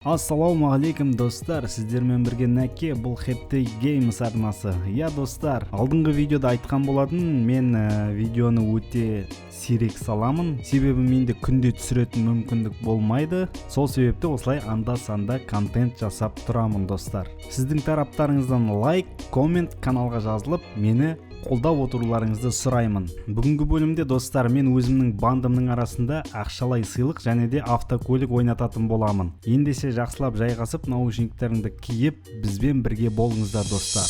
Ассаламу алейкум достар, сіздермен бірге Нәке, бұл Happy Games арнасы. Я достар, алдыңғы видеода айтқан болатын, мен видеоны өте сирек саламын. Себебі менде күнде түсіретін мүмкіндік болмайды. Сол себепті осылай анда-санда контент жасап тұрамын достар. Сіздің тараптарыңыздан лайк, коммент, каналға жазылып, мені қолдап отыруларыңызды сұраймын. Бүгінгі бөлімде достар, мен өзімнің бандымның арасында ақшалай сыйлық және де автокөлік ойнататын боламын. Ендесе жақсылап жайғасып, наушниктеріңді киіп, бізбен бірге болыңыздар достар.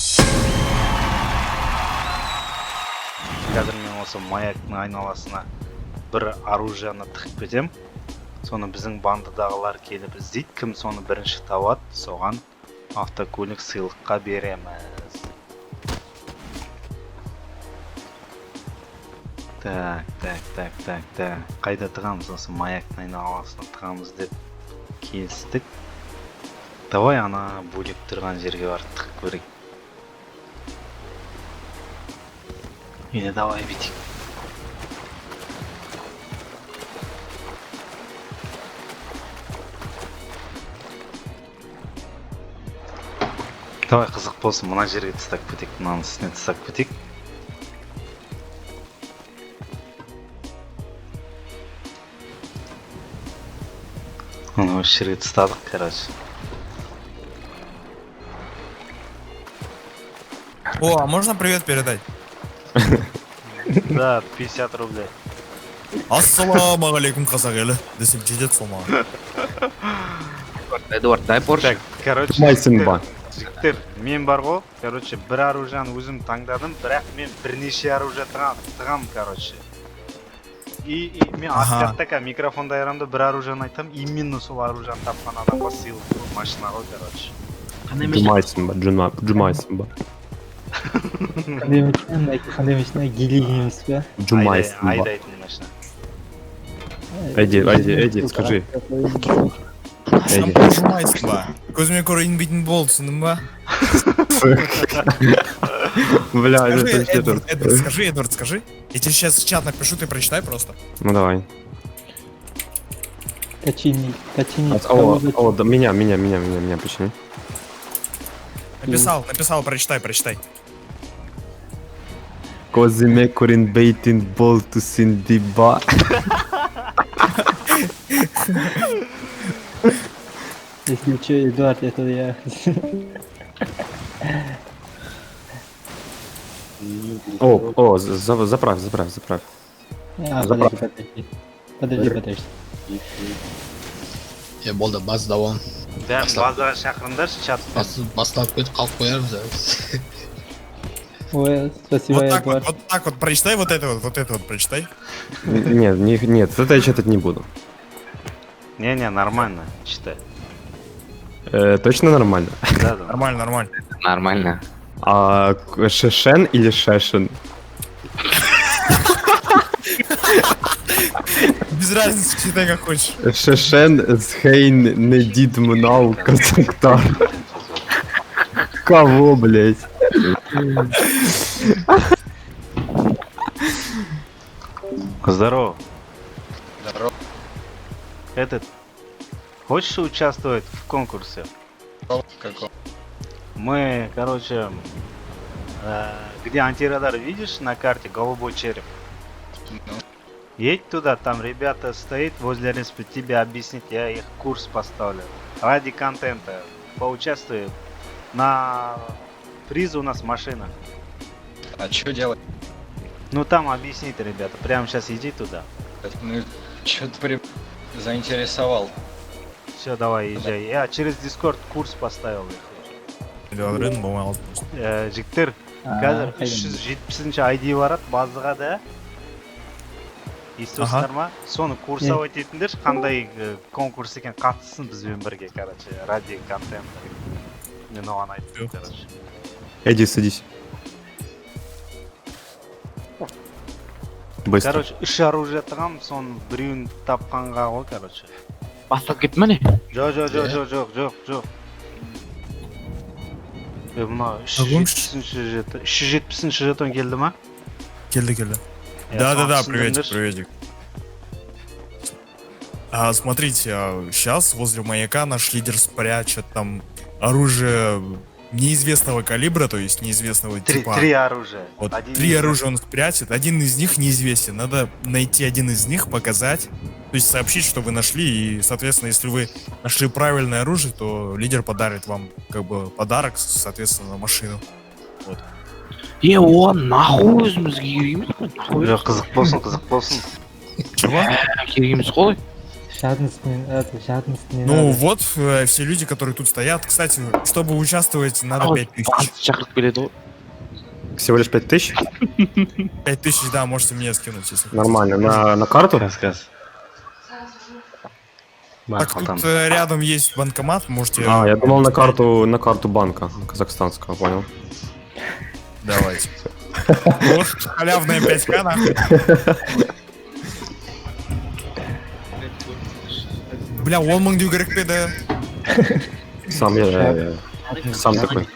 Қазір мен осы маяктың айналасына бір оружияны тығып кетем. Соны біздің бандыдағылар келіп іздейді. Кім соны бірінші табады, соған автокөлік сыйлыққа береміз. Так. Қайда тығамыз? Осы маяктың айналасына тығамыз деп келістік. Давай ана бөлек тұрған жерге барып тығып көрейік. Енді давай бүйтейік. Давай қызық болсын, мына жерге тастап кетейік, мынаның үстіне тастап кетейік. Ну, вообще стадок, короче. О, а можно привет передать? Да, 50 рублей. Ассаламу алейкум, қазақ елі. Десем жетеді сол маған. Эдуард, дай Порше. Короче, жігіттер, мен бар ғой, короче, бір оружияны өзім таңдадым, бірақ мен бірнеше оружие тығам, короче. И мен откаттака микрофонда айрамда бір оружияны айтам, именно сол оружияны тапқан адамға сыйлық машина ғой, короче. Жумайсың ба. Қандай машина гели емес па? Жумайсың ба. Айдайтын машина. Эдди, скажи. Сам пожимайсың ба? Көзіме көрінбейтін болды, түсіндің ба? Бля, это Эдвард, скажи. Я тебе сейчас в чат напишу, ты прочитай просто. Ну давай. Качини. О, да, меня почини. Написал, прочитай. Көзіме көрінбейтін болды сенде ба. Если что, Эдуард, это я. О, заправь. Подожди. Болды, баз давон. Да, базаға шақырыңдаршы чатта. Бастап кетіп қалып қоярмыз. Ой, спасибо, Эдуард. Вот так вот прочитай, вот это вот прочитай. Нет, это я читать не буду. Не, нормально, читай. Точно нормально? Да. Нормально. Нормально. А Шешен или Шешен? Без разницы, читай как хочешь. Шешен Схейн Недид Мнау Казактар. Кого, блять? Здорово. Хочешь участвовать в конкурсе? Каком? Мы, короче, где антирадар видишь на карте, голубой череп? Ну. Едь туда, там ребята стоят возле респи, тебе объяснить, я их курс поставлю. Ради контента. Поучаствуй. На приз у нас машина. А что делать? Ну там объяснить, ребята. Прямо сейчас иди туда. Ну, что-то заинтересовал. Все, давай, езжай. Я через Discord курс поставил их. Редім болмай қалды. Жігіттер, қазір 370-ші ID барады базыға да. Естосыңдар ма? Соны курсовать етіңдер, қандай конкурс екен қатыссын бізбен бірге, короче, ради контента. Мен оған айттым, короче. Эдди, садись. Быстро. Короче, 3 оружие тығам, соны біреуін тапқанға ғой, короче. Бастап кетті ме не? Жоқ. Мына 370-ші жетон келді ма? Келді. Да, приветик. Смотрите, сейчас возле маяка наш лидер спрячет там оружие неизвестного калибра, то есть неизвестного типа. Три оружия. Вот, три оружия он спрячет, один из них неизвестен. Надо найти один из них, показать, то есть сообщить, что вы нашли, и, соответственно, если вы нашли правильное оружие, то лидер подарит вам как бы подарок, соответственно, машину. О, нахуй өзімізге кереміз ғой, нахуй. Қызық болсын. Чего? Кереміз ғой. Жадность не Ну надо. вот, все люди, которые тут стоят. Кстати, чтобы участвовать, надо 5000. Шақырып келеді ғой. Всего лишь 5000? 5000, да, можете мне скинуть, если хотите. Нормально. На карту? Так, тут рядом есть банкомат, можете... Я думал на карту банка казахстанского, понял. Давайте. Вот, халявная 5К, нахуй. Бля, 10 мың деу керек пе еді? Сам такой.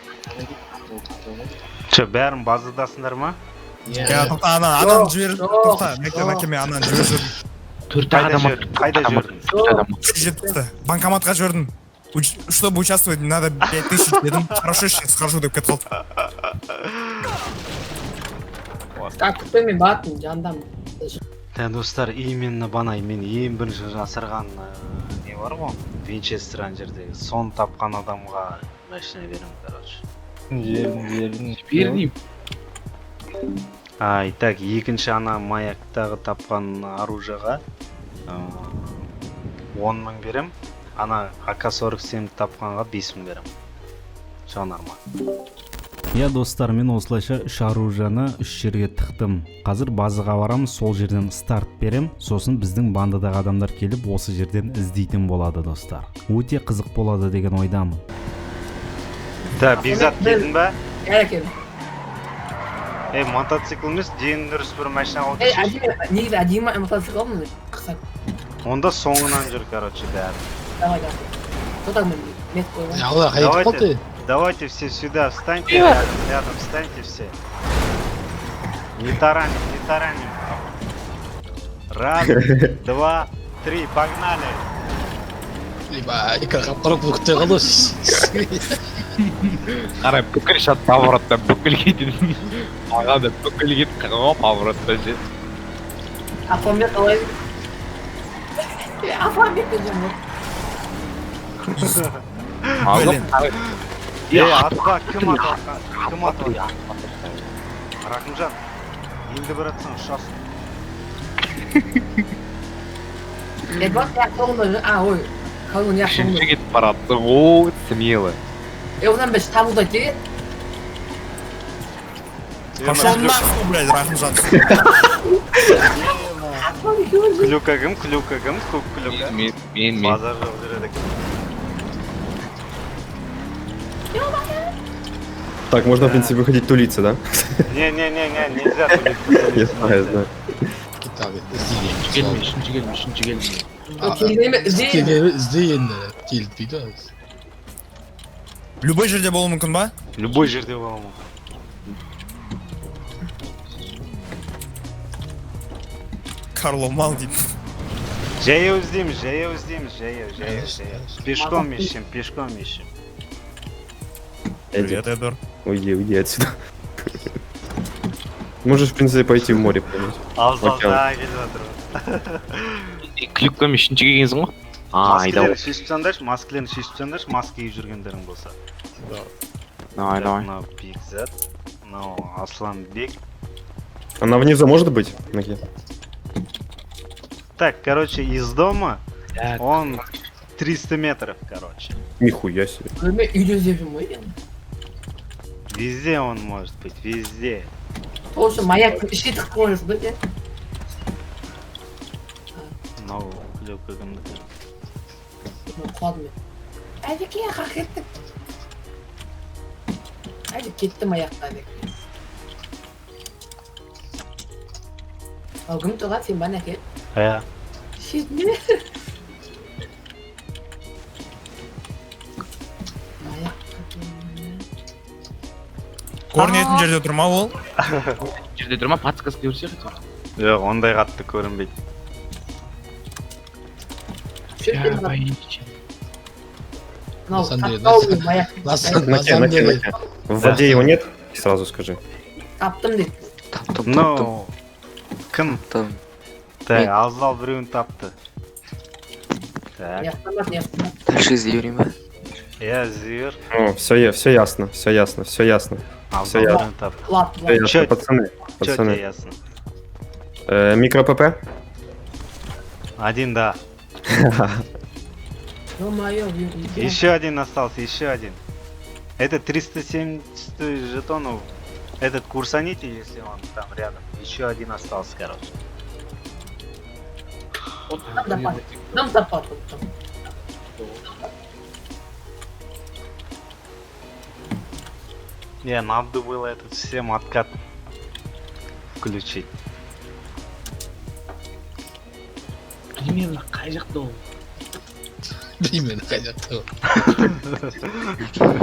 Че, бәрін базадасыңдар ма? Тоқта, ананы жібер, тоқта, мәкеме ананы жібер. Қайда жүрдің? Жетіпті, банкоматқа жібердім. Чтобы участвовать, надо 5000 дедім. Хорошо, сейчас схожу деп кетіп қалды. Так, күтпеймін батын, жандам. Достар, именно бана мен ең бірінші жасырған не бар ғой? Винчестер ана жердегі. Соны тапқан адамға машина беремін, короче. Бердім. Так, екінші ана маяктағы тапқан оружиеға 10 мың берем. Ана АК-47 тапқанға 5 мың берем. Все нормально. Достар, мен осылайша 3 оружияны 3 жерге тықтым. Қазір базаға барамыз, сол жерден старт берем. Сосын біздің бандадағы адамдар келіп, осы жерден іздейтін болады, достар. Өте қызық болады деген ойдамын. Бекзат, келдің ба? Келдім. Мотоцикл емес, дені дұрыс бір машина алып жүрші. Негізі әдейі мотоцикл алдым, қысақ. Онда соңынан жүр, короче, бәрі. Давай. Содан мен қоймай. Давайте все сюда, встаньте рядом, встаньте все. Не тараним. Раз, два, три, погнали. Қарай, бүкіл шат поворотта, бүкіл кетін. Аға да бүкіл кет қырға поворотта же. Апаммен қалай? Апаммен көзім Блин. Атқа кім атқа? Рахымжан, енді бір атсан ұшасың. Бак, я соңында, ой, қалың я Үшінші соңында. кетіп баратты, о, смело. Одан біз табылда келет. Пошел нахуй, блядь, Рахымжан. Клюка кім? Көк клюка. Мен. Базар жоқ жүреді. Так, можно, в принципе, выходить тулиться, да? Не, нельзя тулиться. Я знаю. Үшінші келмей. Келгеніме Келтпейді. Любой жерде болуы мүмкін ба? Любой жерде боламын. Карло мал дейді. Жаяу іздейміз. Пешком ищем. Привет, Эдвард. Уйди отсюда. Можешь, в принципе, пойти в море плавать. Абзалда келіп жатыр. Клюккамен үшінші келгенсің ғой? Маскілерін шешіп тастаңдаршы, маска киіп жүргендерің болса. Давай. Мынау Бекзат, мынау Асланбек. Она внизу может быть? Ноги. Так, короче, из дома он 300 метров, короче. Нихуя себе. Көрме үйден зебім ғой. Везде он может быть, везде. Осы маяк ішке тықып қойыңыз ба? Мынау клюка кімдікі. Құладым мен. Әдеке, қақеттік. Кетті маякқа әдеке. Ал кім тұға, сен бана кел. Шетіне. Көрінетін жерде тұрма ол? Жерде тұрма, подсказка көрсе қайтыр. Жоқ, ондай қатты көрінбейді. мынау самом деле, таптау маяк На самом На самом деле. деле. В воде его нет? Сразу скажи. таптым дейді Ну, кім? Там. Так, абзал біреуін тапты. Так, неқтамады неқтамады Дальше іздеуін ба? я звер. Ну, все ясно, все ясно, все ясно. Абзал я- біреуін тапты. ладно Все ясно, Чё- пацаны. Чё тебе Пацаны. ясно? Микро ПП? Один, да. ё-моё Еще один остался, еще один. Это 370 жетонов. Этот курсаните, если он там рядом. Еще один остался, короче. нам тапады Не, надо было этот всем откат включить. Примерно қай жақта ол? Примерно қай жақта ол?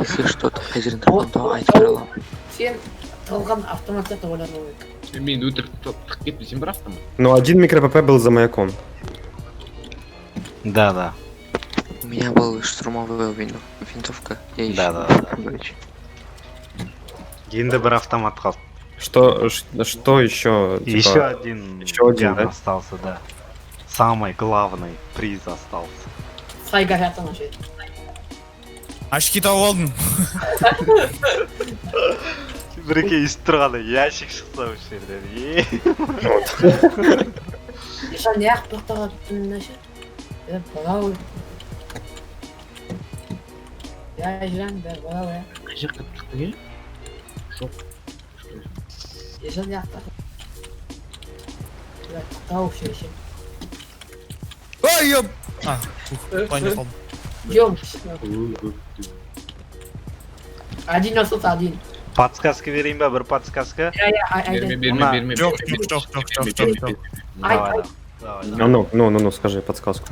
Если что-то қазір интернетте айтып бере аламын. сен қалған автоматта ойлану керек Мен өтірік тық кетті, сен бір автомат. Но один микро ПП был за маяком. Да, да. У меня была штурмовая винтовка. Я еще Да, да, короче. Енді бір автомат қалды. Что еще? типа, Еще один еще один, ян да? остался, да. Самый главный приз остался. сайға жатқан ше Очки тауып алдым. Прикинь, странный ящик шықса осы жерден. ешан неғып тоқтаған түніне ше балау жан бәрі балау Қай жақта тықты ке? Жоқ. ешан неғып тоқтау ше Ой, ёп! А, плане қалдым. Идем. Один остался один. Подсказка берейін ба, бір подсказка? Берме. Жоқ. Давай, давай. Ну, скажи подсказку.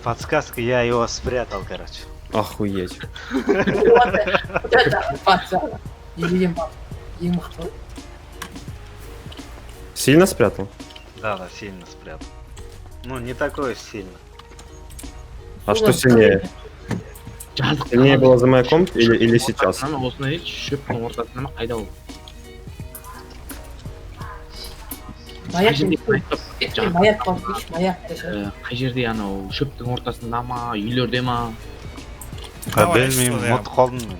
Подсказка, я его спрятал, короче. Охуеть. Вот это пацан. Не видим пацан. Ему кто? Сильно спрятал? Да, да, сильно спрятал. Ну, не такое сильно. А что сильнее? Сильнее было за маяком или сейчас? Осындай шөптің ортасында ма қайда ол? Маяк. Жаңағы, Маяк қалды. Маяк десе. қай жерде анау шөптің ортасында ма, үйлерде ма? Давай, Білмеймін, что я? ұмытып қалдым мен.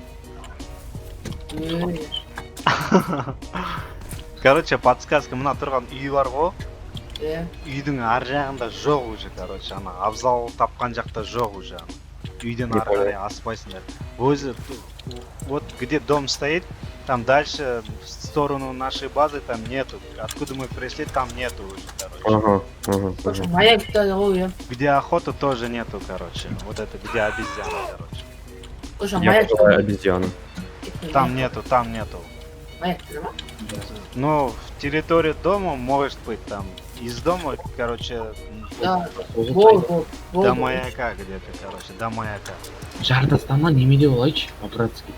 Короче, подсказка, мына тұрған үй бар ғой. Үйдің ар жағында жоқ уже, короче, ана абзал тапқан жақта жоқ уже. Үйден ары қарай аспайсыңдар. Өзі, вот где дом стоит, там дальше в сторону нашей базы там нету. Откуда мы пришли, там нету уже, короче. Ага. Маяк-то ой. Где охота тоже нету, короче. Вот это где обезьяна, короче. Слушай, Я маяк. называю обезьяну. Там нету. Маяк. Ну, в территории дома может быть там. Из дома, короче, Да. Вот. до маяка где-то, короче, до маяка. Жартастама немеде олайчы, по-братски.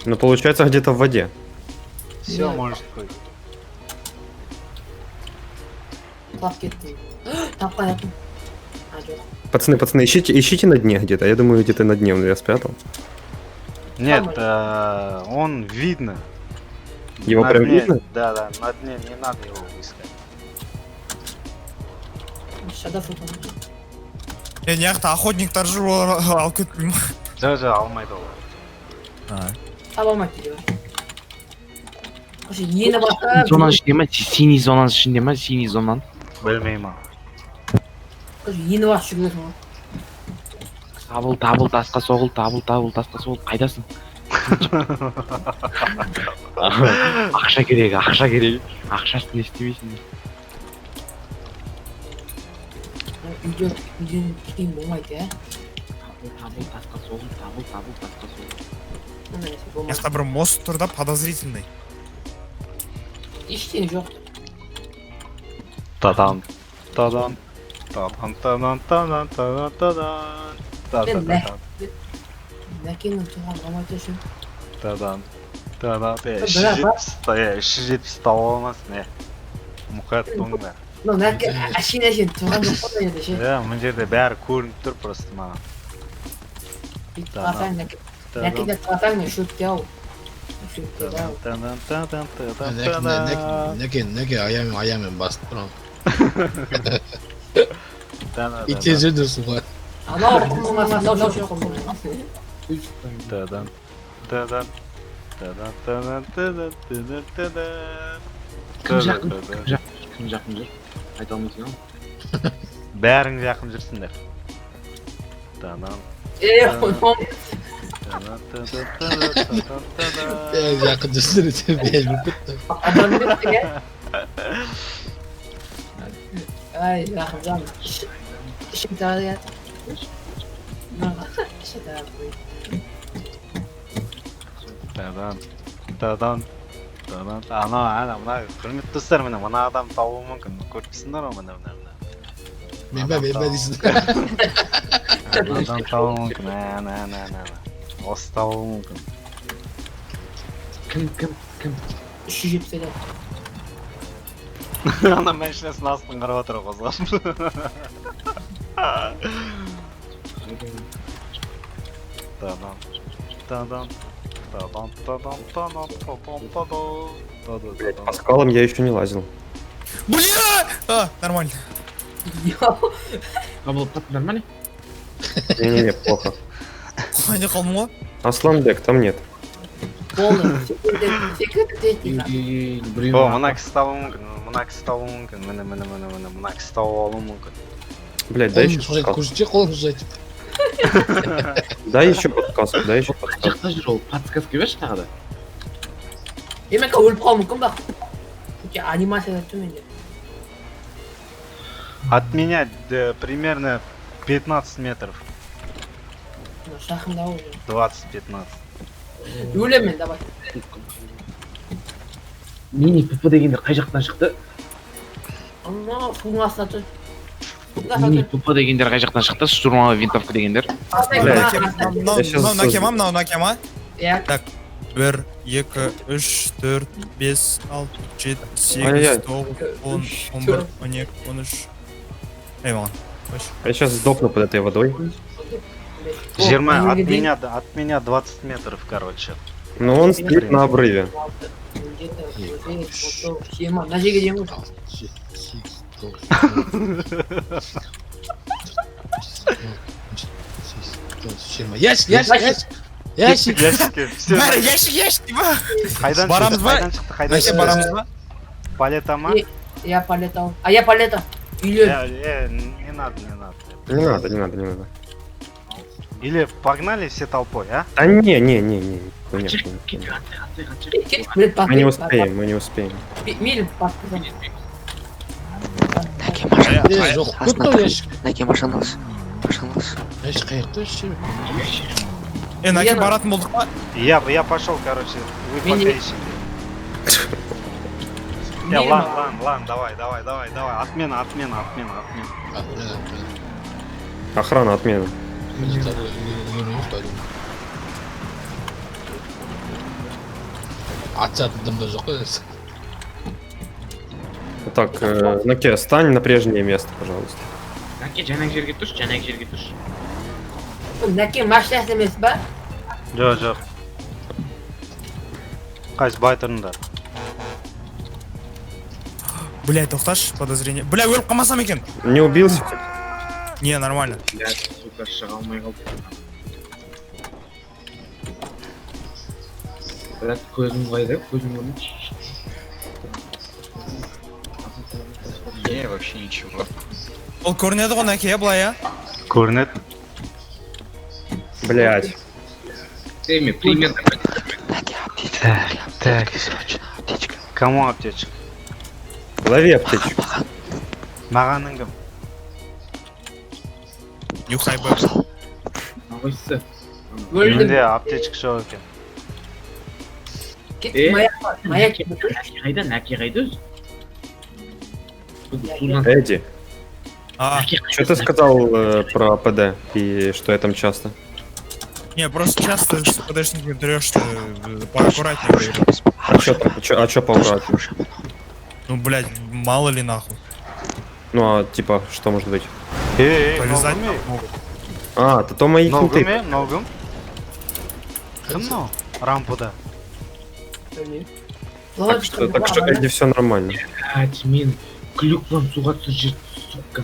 Ну, получается, где-то в воде. Все Да. может быть. Клап кетті. Тапқан ятым. А, жоқ. Пацаны, ищите на дне где-то. Я думаю, где-то на дне он я спрятал. Нет, он видно. Его На прям дне- видно? Да, на дне не надо его искать. Шада футбол. Мен яқта охотниктар жүр олар алып кетпеймін. Жо, алмайды олар. Таба алмайды дейді. Қошы ені басқа. Зонаның ішінде ма? Синий зонаның ішінде ма? Синий зонаның? Білмеймін. Қошы ені басқа жүргізім ғой. Табыл, тасқа соғыл, табыл, тасқа соғыл. Қайдасың? Ақша керек. Ақшасын естемейсің. Үйден кейін болмайды, ә? Табыл, тасқа соғыл, табыл, тасқа соғыл. Ондай нәрсе болмайды. Яқта бір мост тұр да подозрительный. Ештеңе жоқ. Тадан. Нәкеңнің туған болмайды үшін. Тадан. Бірақ, 370 таба алмасын, Мұқат туыңдар. Ну, әшейін тұрған жоқ қой енді ше. мына жерде бәрі көрініп тұр просто маған. Бүйтіп қалсаң, нәкеде қалсаң, шөпте ау. Шөпте ау. Неге аямен басып тұрам. Ите жүрді суға. Анау құмыңа сандау жоқ құмыңа. Кім жақын жүр? Айта алмайсың ау? Бәрің жақын жүрсіңдер. Қоймам. Жақын жүрсін өте бәл бүкітті. Адам берді ге. Ай, жақын. İşim daha ya. İşim daha bu. Мына құрметті достар, мына адам табуы мүмкін. Көріпсіңдер ма мына. Мен дейсің. Адам табуы мүмкін. Осы табуы мүмкін. Кім? 370'den. Ана мәшінесін астын қарап отыр қозғап. Блять, по скалам я еще не лазил. Бля! А, нормально. Нормально? Не, плохо. Қайда қалдым ғой? Асланбек, там нет. Полный. Секрет техника. Мына кісі табуы мүмкін. Мына кісі табуы мүмкін. Мына кісі тауып алуы мүмкін. Блять, дай еще подсказку. Көрсетсе қолым жайды. Дай еще подсказку, Жақта жүр ол, подсказка берші тағы да. Мен өліп қалуым мүмкін бақ. Анимация өтті менде. От меня примерно 15 метров. Жақында уже. 20-15. Өлемін, давай. Мини ПП дегендер қай жақтан шықты? Ана, судың астына тұр. Мини ПП дегендер қай жақтан шықты? Штурмовая винтовка дегендер. Мынау накема, мынау накема. Иә. Так, 1, 2, 3, 4, 5, 6, 7, 8, 9, 10, 11, 12, 13. Эй, маған. Я сейчас сдохну под этой водой. Жерма, от меня 20 метров, короче. Но он стоит на обрыве. На жерге деймін. Ящик. Бәрі ящик, ба! Барамыз ба? Нәке барамыз ба? Палета ма? Я полетал. А я полетал. Или... Не надо. Не надо. Или погнали все толпой, а? Да не. Конечно. Мы не успеем. Миль паспортом. Жоқ, көп қой ящик. Нәке машинасы. Ящик қаяқта ше? Нәке баратын болдық па? Я пошел, короче, вы пока ищите. Лан, давай. Отмена. Охрана, отмена. Атсатындымда жоқ қой. Так, Наке, стань на прежнее место, пожалуйста. Наке, жаңағы жерге тұршы. Нәке машинасы емес ба? Жоқ. Қайсы бай тұрыңдар. Бля, тоқташы, подозрение. Бля, өліп қалмасам екен. Не убился? Не, нормально. Блядь, сука, шыға алмай қалды. Блядь, көзім қайда? Көзім көрмейді. Не, вообще ничего. Ол көрінеді ғой нәке, былай, а? Көрінеді. Блять. Эми, примерно. Так. Кому аптечка? Лови аптечку. Мағаның кім? Нюхай бэк. Авайсы. Менде аптечка жоқ екен. Маяк. Наке қайда өзі? Эдди, А, что ты сказал про АПД и что я там часто? не, просто часто с ПДшниками трёшься, поаккуратнее. А чё поаккуратнее? Ну, блядь, мало ли нахуй. Ну а типа, что может быть? Повязать. А, это мои хинты. Ногым? Кім мынау рампуда? Так что Эдди все нормально. Блять, мен клюквам суға түсір, сука.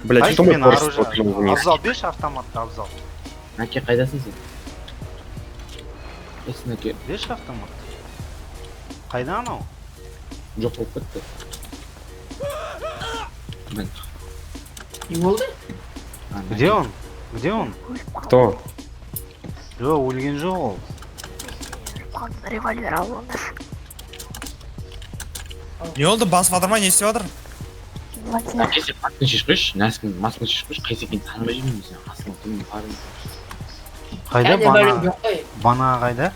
Блять, что мы Мен просто оружие. споткнули вниз? Абзал, беш автоматты Абзал. Наке, қайдасың сен? Қайсың Наке? Беш автомат. Қайда анау? Жоқ болып кетті. Мен. Не болды? Где он? Где он? Кто? Жоқ, өлген жоқ ол. Револьвер алып Не oldu? Бас ватыр ма? Не істеп жатыр? Наке, сен масканы шешіп қойшы, Нәсіптің масканы шешіп қойшы, қайсы екенін танымай жүрмін сен, астыңа кімнің барын. Қайда Әне бөлім жоқ қой. Бана қайда?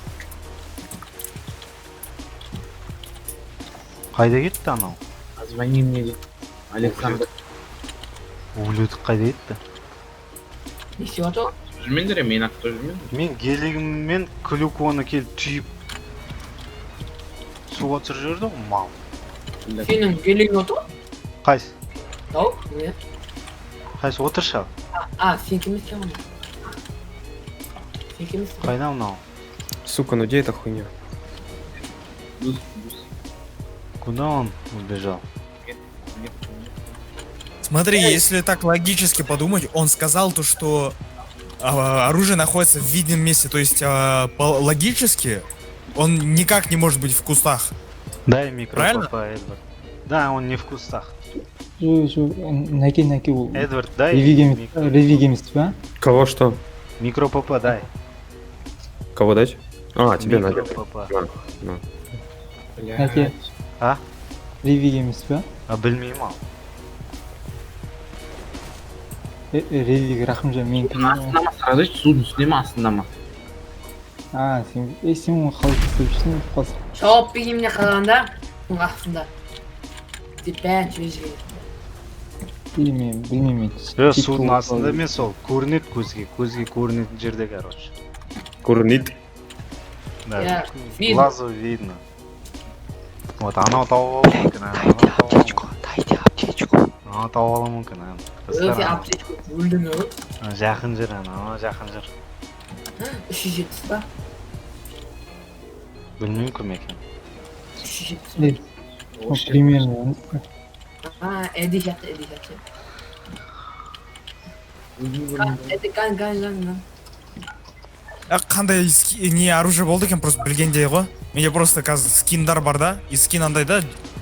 Қайда кетті анау? Позвони мне дейді. Александр. Өледік қайда кетті? Не істеп жатыр? Жүрмеңдер, мен атта жүрмеңдер. Мен гелигіммен клюкваны келіп түйіп суға түсіріп жіберді ғой мал. Сенің гелегің отыр? Қайсы? Ау? Не? Қайсы отыршы? Сен кімесің оны? Сен кімесің? Қайда мынау? Сука, ну где эта хуйня? Куда он убежал? Смотри, если так логически подумать, он сказал то, что оружие находится в видном месте. То есть логически он никак не может быть в кустах. Дай микро, Правильно? папа, Эдвард. Да, он не в кустах. Наке ол Эдвард, дай ревиг емес па? Кого что? микро, папа, дай. Кого дать? А, тебе Микро, надо. папа. На. Наке А? ревиг емес па? Білмеймін ал. Ревиг рахымжан мен Астында ма сразу судың үстінде ма астында ма? сен оны қалай істеп жүрсің қазір? Жауап бергеніне қарағанда оның астында. Деп бәрін жіберіп Білмеймін. Судың астында емес ол. Көрінеді көзге. Көзге көрінетін жерде, короче. Курнит. Да, Я глазу видно. Вот, анау тауып алуы мүмкін. Дайте аптечку. Анау тауып алуы мүмкін. өте аптечку өлдің ө? Жақын жер, анау жақын жер. 370 ба? Білмеймін кім екен. 370 Примерно. Эдди жатыр. Эдди ган. Қандай не оружие болды екен, просто білгендей ғой. Менде просто қазір скиндар бар да, и скин андай да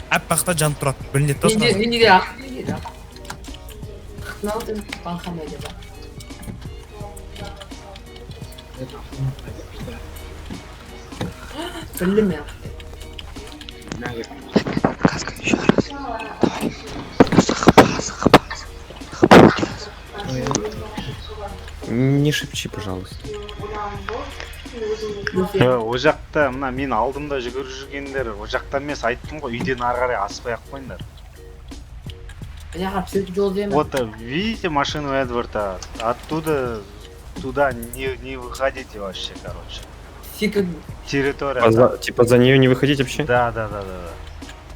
аппақта жанып тұрады. Білінеді да сразу. Менде де ақ. Қытын қандай да бар. Білдім я. Каска еще раз. Давай. Захыпа. Не шепчи, пожалуйста. О жақта, мына мен алдымда жүгіріп жүргендер, о жақта емес, айттым ғой, үйден ары қарай аспай ақ қойыңдар. Я все таки жол деймін. Вот, видите машину Эдварда? Оттуда, туда не выходите вообще, короче. Территория. Типа за нее не выходить вообще? Да.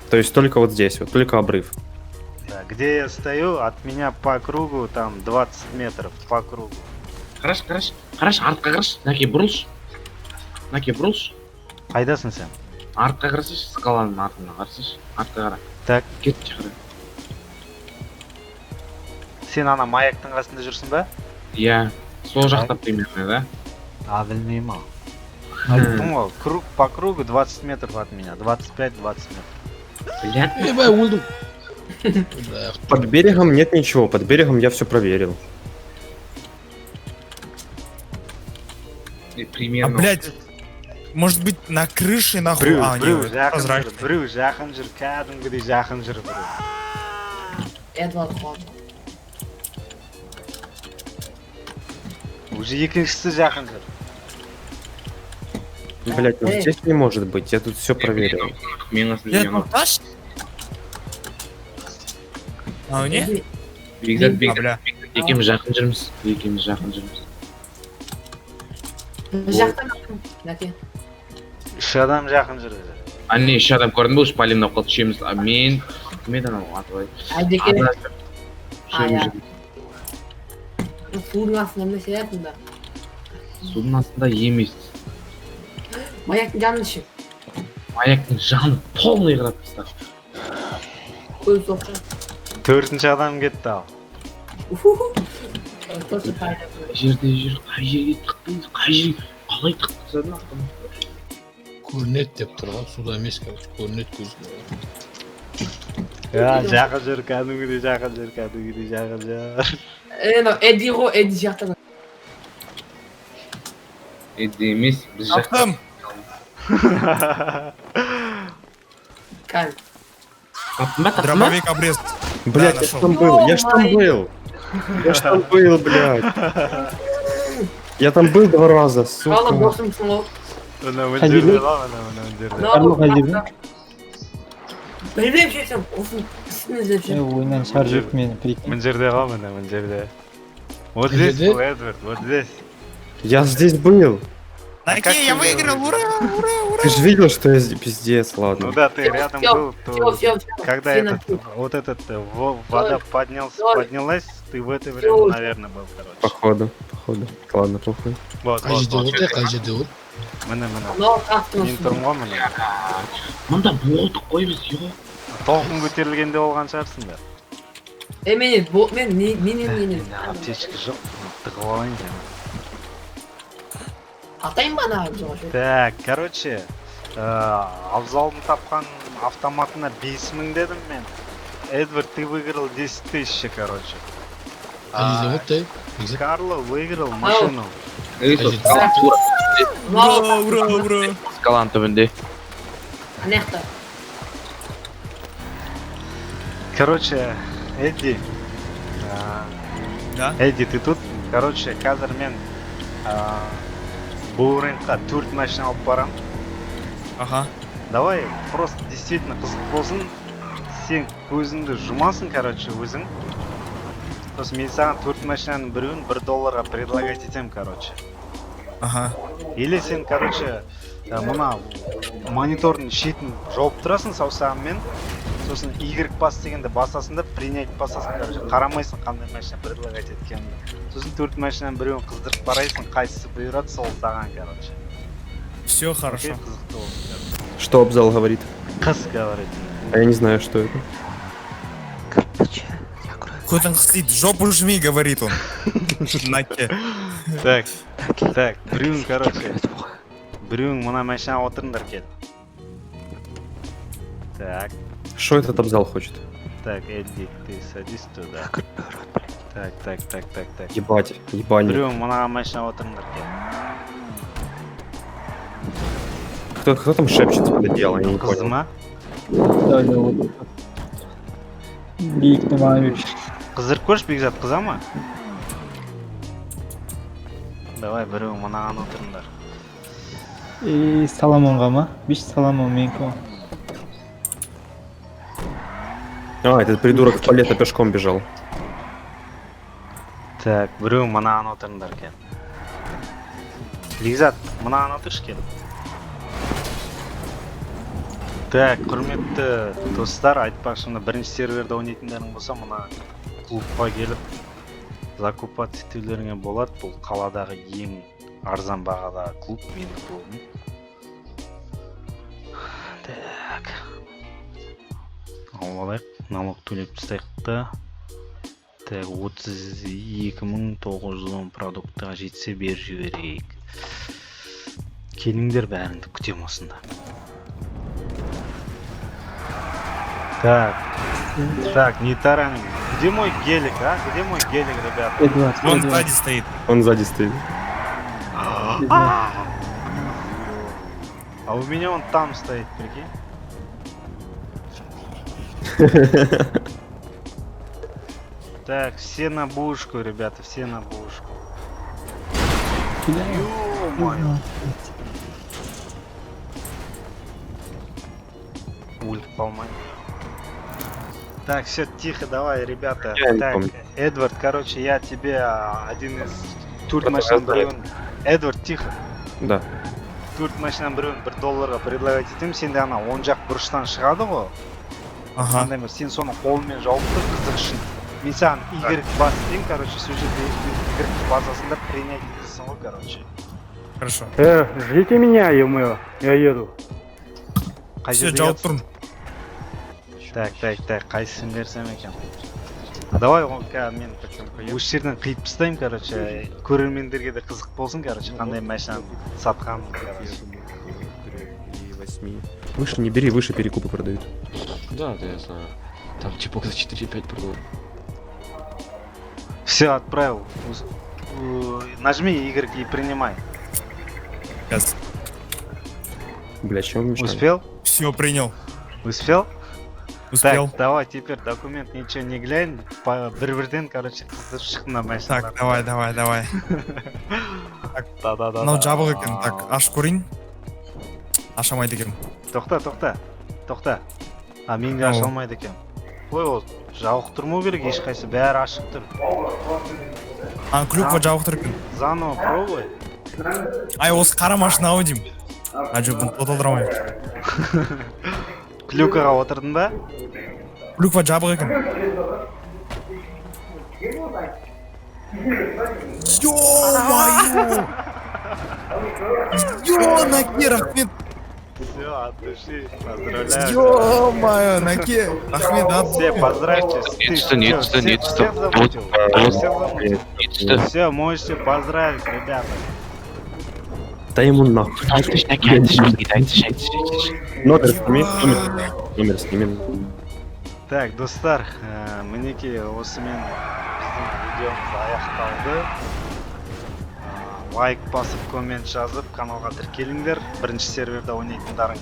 То есть только вот здесь, вот только обрыв. Да, где я стою, от меня по кругу, там 20 метров по кругу. Қараш, артқа қараш, Наке бұрылшы. Қайдасың сен? Артқа қарасыш, скаланың артына қарасыш. Артқа қара. Так. Кет шақыра. Сен ана маяктың қасында жүрсің ба? Иә, сол жақта примерно, да? Білмеймін ал. Айттым ғой, круг по кругу 20 метров от меня, 25-20 метров. Блядь, Ебай, өлдім. Под берегом нет ничего, под берегом я все проверил. примерно. Блядь, может быть на крыше нахуй? Біреу Прозрачный. жақын жүр, кәдімгідей жақын жүр біреу. Эдвард қалды. Уже екіншісі жақын жүр. Блять, ну здесь не может быть, я тут все проверил. Мен Блядь, ну таш? Не? Бекзат, бля. екеуміз жақын жүрміз. Жақта ма? Нәке. 3 адам жақын жүр. Anne iş adam көрдің бе шпалимнан қалды ішеміз мен кім еді анау аты бай Айдеке. ішеміз Судың астында не істедің да? судың астында емес Маяктың жанын ішіп. маяктың жанын полный қырап тастады Көз соқшы. 4-ші адам кетті ал. Сосын қайда. қай жерде жүр қай жерге тықтыңыз қай жерге қалай тықтыңыз Көрінет деп тұрған, суда емес, короче, көрінет көзге. Жақын жүр, кәдімгідей жақын жүр, кәдімгідей жақын жүр. Эдди ғой, Эдди жақтан. Эдди емес біз жақта Attım. Кәл. таптың ба таптың ба Дробовик обрез. Блядь, Да, я ж нашел. там был, я ж там был. Я ж там был, блядь. Я там был 2 раза, Қала сука. босымсың ғой. Мына Қай жерде? жерде ғой, мына жерде. Карло қай жерде? Білмеймін шетсем, осының үстін іздеп жүр. Ойынан шығарып жіберді мені, прикинь. Мына жерде ғой, мына жерде. Вот Қай здесь жерде? был Эдвард, вот здесь. Я здесь был. Окей, я выиграл, ура, ура. Ты же видел, что я здесь пиздец, Ну ладно. да, ты рядом был, то Все. когда этот, вот этот вода поднялась, ты в это время, наверное, был, короче. Походу. Ладно, похуй. Вот, Қай жерде вот, болды, қай жерде болды? міне. Мынау қақтың Мен тұрмын ғой, міне. мұнда болдық қой біз жоқ Толқын көтерілгенде болған шығарсыңдар. Мен Аптечка жоқ, тығып алайын жаңа. атайын ба ана жоғаш. Так, короче, Абзалдың тапқан автоматына 5000 дедім мен. Эдвард, ты выиграл 10 000, короче. Қай жерде болды, ей? Карло выиграл машину. Ура, ура, ура. скаланың түбінде Ана жақта. Короче, Эдди, Да? Эдди, ты тут? Короче, қазір мен бұл рынокқа 4 машина алып барам. Ага. Давай, просто действительно қызық болсын. Сен көзіңді жұмасың, короче, өзің. Сосын мен саған 4 машинаның біреуін $1 предлагать етем, короче. Ага. Или сен, короче, мына монитордың шетін жауып тұрасың саусағыңмен. Сосын Y бас дегенде басасың да принять басасың, короче. Қарамайсың қандай машина предлагать еткенін. Сосын 4 машинаның біреуін қыздырып қарайсың, қайсысы бұйырады, сол саған, короче. Все хорошо. Окей, қызықты болсын, короче. Что Абзал говорит? Қыз говорит. А я не знаю, что это. Какой-то стыд, жопу жми, говорит он. Наке. Так, біреуің, короче. Біреуің мына машинаға отырыңдар кел. Так. Что этот Абзал хочет? Так, Эдди, ты садись туда. Так. Ебать, ебать. Біреуің мына машинаға отырыңдар кел. Кто там шепчет под одеяло, я не Қызы понял. ма? Да, вот. Биіктің маған берші. Қыздырып көрші, Бекзат, қыза ма? Давай, біреуің мынаған отырыңдар. Соломонға ма? Биш Соломон менікі. А, этот придурок в палета пешком бежал. Так, біреуің мынаған отырыңдар кел. Бекзат, мынаған отыршы кел. Так, құрметті достар, айтпақшы, бірінші серверде ойнайтындарың болса, мына клубқа келіп закупать етулеріңе болады. Бұл қаладағы ең арзан бағадағы клуб, менің клубым. Так. Алайық, налог төлеп тастайық та. Так, 32.910 продуктыға жетсе бер жіберейік. Келіңдер, бәріңді күтем осында. Так, не тараним. Где мой гелик, а? Где мой гелик, ребята? Эдуард, Он Эдуард. сзади стоит. Он сзади стоит. А у меня он там стоит, прикинь. Так, все на бушку, ребята, все на бушку. Ё-моё. Ульт поломай. Так, все, тихо, давай, ребята. Я не Так, помню. Эдвард, короче, я тебе один из тур Это машин знает. беру. Эдвард, тихо. Да. төрт машинаны біреуін $1 предлагать етемін, сенде ана оң жақ бұрыштан шығады ғой. Ага. Андай бір сен соны қолмен жауып тұр қызық үшін. Мен саған Y бас деймін, короче, сол жерде Y базасында принять етесің ғой, короче. Хорошо. Ждите меня, ё-моё, я еду. Қай Все, жерде жауып жатсың? тұрмын. Так, қайсысын берсем екен. Давай, мен осы жерден қиып тастаймын, короче, көрермендерге де қызық болсын, короче, қандай машинаны сатқанын, короче. Выше не бери, выше перекупы продают. Да, я знаю. Там чипок за 4-5 продал. Все, отправил. Нажми Y и принимай. Сейчас. Бля, чего мешает? Успел? Все, принял. Успел? Успел. Так, давай теперь документ ничего не глянь, бір-бірден, короче, қыздырып шық мына машиналарды. Так, давай. Да. Мынау жабық екен. Так, ашып көрейін. Аша алмайды екен. Тоқта. А мен де аша алмайды екен. Ой, ол жауық тұрмау керек, ешқайсы бәрі ашық тұр. Клюква жабық тұр екен. Заново пробуй. Ай, осы қара машина ау деймін. Жоқ, бұны толтыра алмаймын. Клюкаға отырдың ба? Клюква жабық екен. Ё-моё! Наке, рахмет. Все, от души, поздравляю. Ё-моё, Наке, рахмет, Все, поздравьте. Все, можете поздравить, ребята. Да ему нахуй. Номер сними. Так, достар, мінекей осымен біздің видеомыз аяқталды. Лайк басып, коммент жазып, каналға тіркеліңдер. Бірінші серверде ойнайтындарың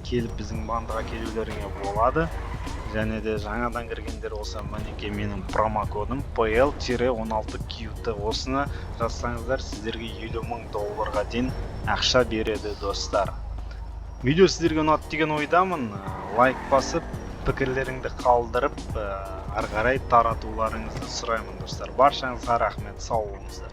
келіп біздің бандыға келулеріңе болады. Және де жаңадан кіргендер болса, мінекей менің промокодым PL-16QT. Осыны жазсаңыздар, сіздерге $50,000 дейін ақша береді, достар. Видео сіздерге ұнады деген ойдамын. Лайк басып, пікірлеріңді қалдырып, ары қарай таратуларыңызды сұраймын, достар. Баршаңызға рахмет, сау болыңыздар.